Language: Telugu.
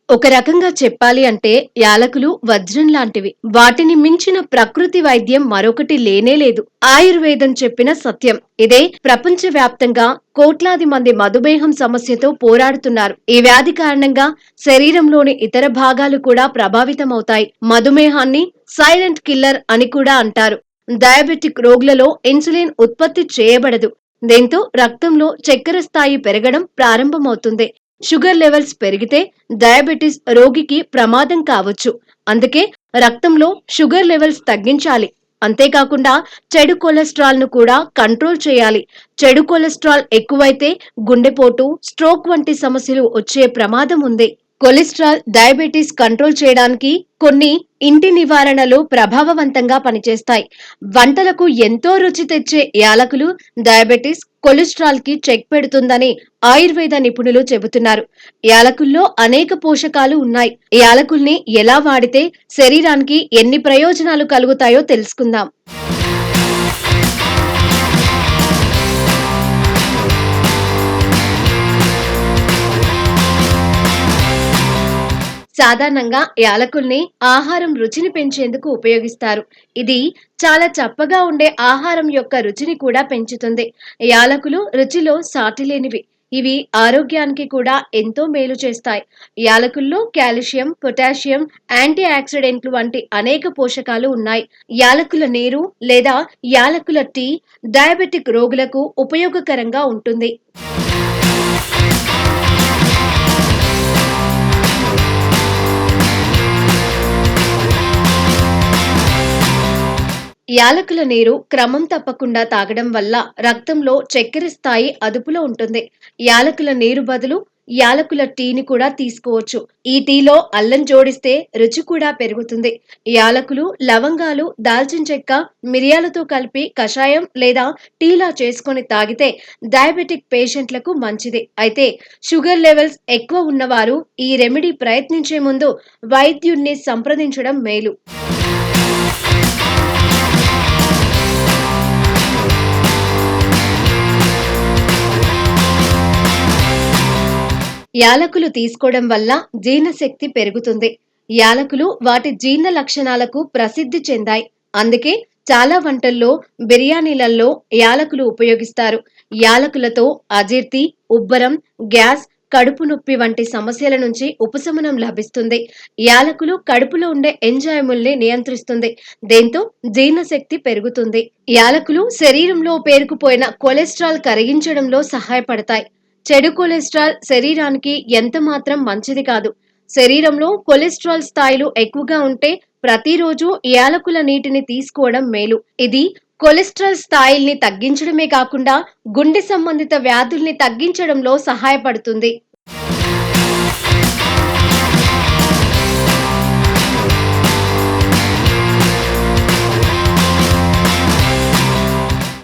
ఒక రకంగా చెప్పాలి అంటే యాలకులు వజ్రం లాంటివి. వాటిని మించిన ప్రకృతి వైద్యం మరొకటి లేనే లేదు. ఆయుర్వేదం చెప్పిన సత్యం ఇదే. ప్రపంచవ్యాప్తంగా కోట్లాది మంది మధుమేహం సమస్యతో పోరాడుతున్నారు. ఈ వ్యాధి కారణంగా శరీరంలోని ఇతర భాగాలు కూడా ప్రభావితమవుతాయి. మధుమేహాన్ని సైలెంట్ కిల్లర్ అని కూడా అంటారు. డయాబెటిక్ రోగులలో ఇన్సులిన్ ఉత్పత్తి చేయబడదు. దీంతో రక్తంలో చక్కెర స్థాయి పెరగడం ప్రారంభమవుతుంది. షుగర్ లెవెల్స్ పెరిగితే డయాబెటిస్ రోగికి ప్రమాదం కావచ్చు. అందుకే రక్తంలో షుగర్ లెవెల్స్ తగ్గించాలి. అంతేకాకుండా చెడు కొలెస్ట్రాల్ ను కూడా కంట్రోల్ చేయాలి. చెడు కొలెస్ట్రాల్ ఎక్కువైతే గుండెపోటు, స్ట్రోక్ వంటి సమస్యలు వచ్చే ప్రమాదం ఉంది. కొలెస్ట్రాల్, డయాబెటిస్ కంట్రోల్ చేయడానికి కొన్ని ఇంటి నివారణలు ప్రభావవంతంగా పనిచేస్తాయి. వంటలకు ఎంతో రుచి తెచ్చే యాలకులు డయాబెటిస్, కొలెస్ట్రాల్ కి చెక్ పెడుతుందని ఆయుర్వేద నిపుణులు చెబుతున్నారు. యాలకుల్లో అనేక పోషకాలు ఉన్నాయి. యాలకుల్ని ఎలా వాడితే శరీరానికి ఎన్ని ప్రయోజనాలు కలుగుతాయో తెలుసుకుందాం. సాధారణంగా యాలకుల్ని ఆహారం రుచిని పెంచేందుకు ఉపయోగిస్తారు. ఇది చాలా చప్పగా ఉండే ఆహారం యొక్క రుచిని కూడా పెంచుతుంది. యాలకులు రుచిలో సాటిలేనివి. ఇవి ఆరోగ్యానికి కూడా ఎంతో మేలు చేస్తాయి. యాలకుల్లో కాల్షియం, పొటాషియం, యాంటీ ఆక్సిడెంట్లు వంటి అనేక పోషకాలు ఉన్నాయి. యాలకుల నీరు లేదా యాలకుల టీ డయాబెటిక్ రోగులకు ఉపయోగకరంగా ఉంటుంది. యాలకుల నీరు క్రమం తప్పకుండా తాగడం వల్ల రక్తంలో చక్కెర స్థాయి అదుపులో ఉంటుంది. యాలకుల నీరు బదులు యాలకుల టీని కూడా తీసుకోవచ్చు. ఈ టీలో అల్లం జోడిస్తే రుచి కూడా పెరుగుతుంది. యాలకులు, లవంగాలు, దాల్చిన చెక్క, మిరియాలతో కలిపి కషాయం లేదా టీలా చేసుకొని తాగితే డయాబెటిక్ పేషెంట్లకు మంచిది. అయితే షుగర్ లెవెల్స్ ఎక్కువ ఉన్నవారు ఈ రెమెడీ ప్రయత్నించే ముందు వైద్యుణ్ణి సంప్రదించడం మేలు. యాలకులు తీసుకోవడం వల్ల జీర్ణశక్తి పెరుగుతుంది. యాలకులు వాటి జీర్ణ లక్షణాలకు ప్రసిద్ధి చెందాయి. అందుకే చాలా వంటల్లో, బిర్యానీలలో యాలకులు ఉపయోగిస్తారు. యాలకులతో అజీర్తి, ఉబ్బరం, గ్యాస్, కడుపు నొప్పి వంటి సమస్యల నుంచి ఉపశమనం లభిస్తుంది. యాలకులు కడుపులో ఉండే ఎంజైముల్ని నియంత్రిస్తుంది. దీంతో జీర్ణశక్తి పెరుగుతుంది. యాలకులు శరీరంలో పేరుకుపోయిన కొలెస్ట్రాల్ కరిగించడంలో సహాయపడతాయి. చెడు కొలెస్ట్రాల్ శరీరానికి ఎంత మాత్రం మంచిది కాదు. శరీరంలో కొలెస్ట్రాల్ స్థాయిలు ఎక్కువగా ఉంటే ప్రతిరోజు యాలకుల నీటిని తీసుకోవడం మేలు. ఇది కొలెస్ట్రాల్ స్థాయిల్ని తగ్గించడమే కాకుండా గుండె సంబంధిత వ్యాధుల్ని తగ్గించడంలో సహాయపడుతుంది.